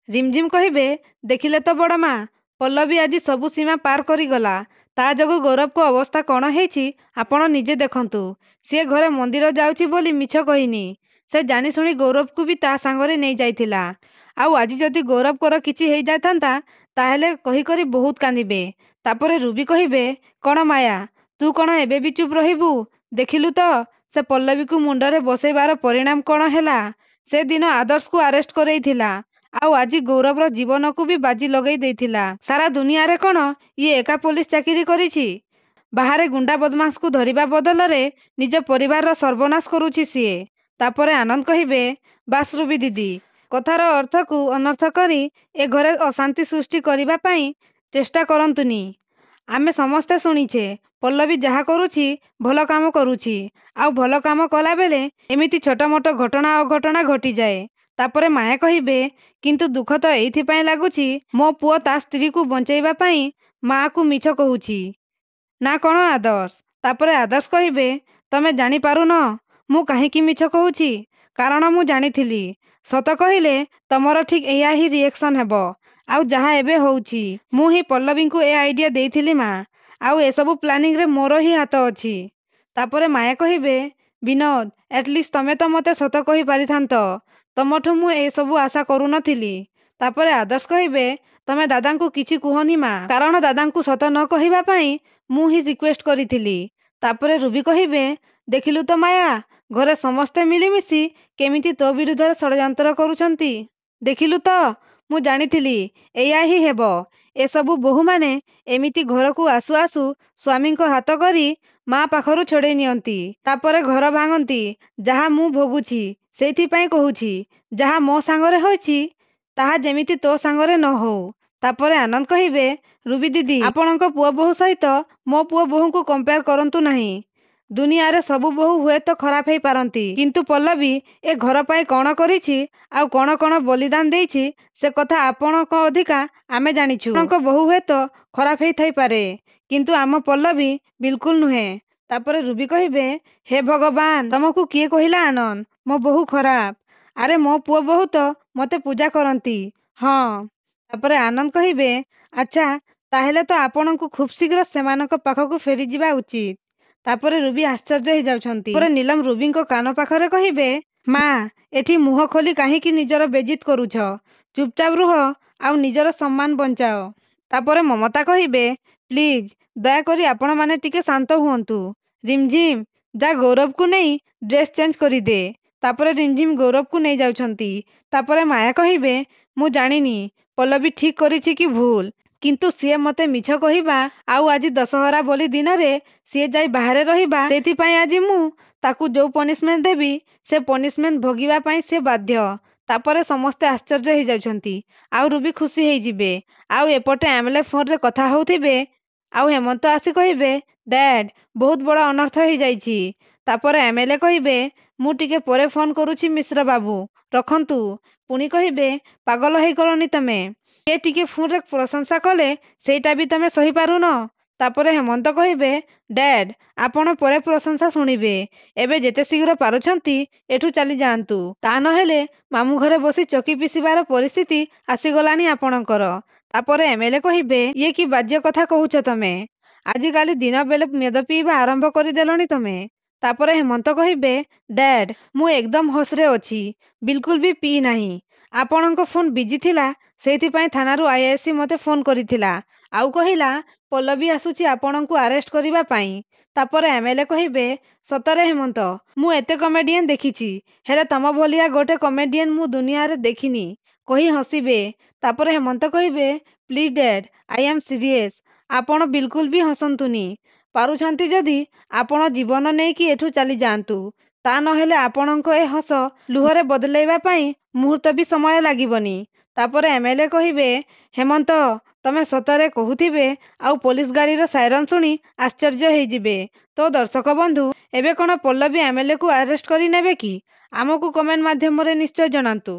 रिमझिम कहिबे देखिले तो बड़ माँ पल्लवी आज सबु सीमा पार करिगला। ता जोगु गौरव को अवस्था कौन हेछि आपण निजे देखंतु। सी घरे मंदिर जाउछि बोली मिछ कहिनी। से जानी शुणी गौरव को भी ता सांगरे नहीं जाइथिला। आउ आज जदि गौरव कर किछि हेइ जाथांता ताहेले कहि करी बहुत कांदिबे। तापरे रूबी कहिबे कौन माया तू कौन एबे भी चुप रहिबू। देखिलु तो से पल्लवी को मुंडरे बसैबार परिणाम कौन हैला। से दिन आदर्श को अरेस्ट करैथिला आउ आज गौरवर जीवन को भी बाजी लगई देथिला। सारा दुनिया रे कौन ये एका पुलिस चाकरी करिछि। बाहरे गुंडा बदमाश को धरिबा बदल रे निज परिवार रो सर्वनाश करुछि सीए। तापरे आनंद कहिबे बास रूबी दीदी कथार अर्थ को अनर्थ करी ए घरे अशांति सृष्टि करिबा पई चेष्टा करंतुनी। आमे समस्ते शुणिछे पल्लवी जहा करुछि भल काम करुछि। आउ भल काम कला बेले एमिति छोट मोट घटना अघटना घटी जाए। तापरे माया कहिबे किंतु दुख तो एइथिपाई लागुछि मो पुओ ता स्त्री को बंचैबा पई माँ को मिछ कहूछि ना कौन आदर्श। तापरे आदर्श कहिबे तमे जानी पारु न मु काहेकि मिछ कहूछि कारण मु जानिथिली सत कहिले तमरो ठीक एया ही रिएक्शन हेबो। आउ जहा एबे होउछि मु ही पल्लवी को ए आइडिया देइथिली माँ आउ ए सब प्लानिंग रे मोर ही हाथ अछि। तापरे माया कहिबे विनोद एटलिस्ट तमे तो मते सत कहि पारिथांत तमठु मु ए सब आशा करू नथिली। तापरे आदर्श कहिबे तमे दादा को किछि कुहनी माँ कारण दादा को सत न कहिबा पई मु ही रिक्वेस्ट करिथिली। तापरे रूबी कहिबे देखिलु तो माया घरे समस्ते मिलिमिशि केमिति तो विरुद्ध रे षड्यंत्र करूछंती। देखिलु तो मु जानिथिली एया ही हेबो। ए सबु बोहू माने एमिति घर को आसु आसु स्वामी को हाथ करी माँ पाखरु छड़े नियंती तापरे घर भांगती जहा मु भोगुछि सेथि पई कहूछि जहा मो सांगरे होइछि ताहा जेमिति तो सांगरे न हो। तापरे आनंद कहिबे रूबी दीदी आपणक पुओ बोहू सहित मो पुओ बोहू को कंपेयर करंतु नहीं। दुनिया रे सबु बोहू हुए तो खराब हेई पारंती किंतु पल्लवी ए घर पाई कौन करिछि आउ कौन कौन बलिदान देइछि से कथा आपणक अधिका आमे जानिछु। आपणक बोहू हुए तो खराब हेई थाई पारे किंतु आम पल्लवी बिल्कुल नुहे। तापरे रूबी कहिबे हे भगवान तमको किए कहिला आनंद मो बोहू खराब। अरे मो पुओ बोहू तो मते पूजा करंती हाँ। तापरे आनंद कहिबे अच्छा ताहेले तो आपणक खूब शीघ्र सेमानक पाखकु फेरी जिबा उचित। तापरे रूबी आश्चर्य हो जाउछंती। तापरे नीलम रूबी को कान पाखरे कहिबे माँ एठी मुह खोली काहेकि निजर बेजित करूछ चुपचाप रुह आउ निजर सम्मान बंचाओ। तापरे ममता कहिबे प्लीज दया करी आपण माने टिके शांत हुअंतु। रिमझिम जा गौरव को नहीं ड्रेस चेंज करी दे। तापरे रिमझिम गौरव को नहीं जाउछंती। तापरे माया कहिबे मु जानिनी पल्लवी ठीक करिछि कि भूल किंतु सीए मते मिछ कहिबा आउ आज दशहरा बोली दिन रे सीए जाई बाहरे रहिबा सेथि पई आज मु ताकू जो पनिशमेंट देबी से पनिशमेंट भोगिबा पई से बाध्य। तापरे समस्ते आश्चर्य हो जाउछंती आउ रूबी खुशी हेई जिबे आउ एपटे एमएलए फोन रे कथा होउथिबे आउ हेमंत आसी कहिबे डैड बहुत बड़ा अनर्थ हो जाइछि। तापरे एमएलए कहिबे मु टिके परे फोन करूछि मिश्र बाबू रखंतु पुनी कहिबे पागल हेई गलनी तमे ये टिके फोन रे प्रशंसा कले सेटा भी तमे सही पारु न। तापरे हेमंत कहिबे डैड आपण परे प्रशंसा सुनिबे एबे जेते शीघ्र पारुछंती एठू चली जांतु ता न हेले मामू घरे बसी चकी पिसिबार परिस्थिति आसी गलानी आपणकर। तापरे एमएलए कहिबे ये की बाज्य कथा कहूछ तमे आजि काली दिन बेले मेद पीबा आरंभ करि देलनी तमे। तापरे हेमंत कहिबे डैड मु एकदम होश रे अछि बिल्कुल भी पी नाही आपणक फोन बिजी थिला सेथि पई थानारु आईआईसी मते फोन करिथिला आउ कहिला पल्लवी आसुची आपणक अरेस्ट करिबा पई। तापरे एमएलए कहिबे सतरे हेमंत मु एते कॉमेडियन देखिछि हेले तम भलिया गोटे कॉमेडियन मु दुनिया रे देखिनी कहि हसिबे। तापरे हेमंत कहिबे please dad I am serious आपण बिल्कुल भी हसंतुनी पारुछंती जदि आपण जीवन नै कि एठू चली जांतु ता न हेले आपणक ए हस लुहरे बदलैबा पई मुहूर्त भी समय लागिबनी। तापरे एमएलए कहिबे हेमंत तमे सतरे कहूथिबे आउ पुलिस गाड़ी रो सायरन सुनी आश्चर्य हेई जिबे। तो दर्शक बंधु एबे कोन पल्लवी एमएलए को अरेस्ट करि नेबे कि आमको कमेंट माध्यम रे निश्चय जणांतु।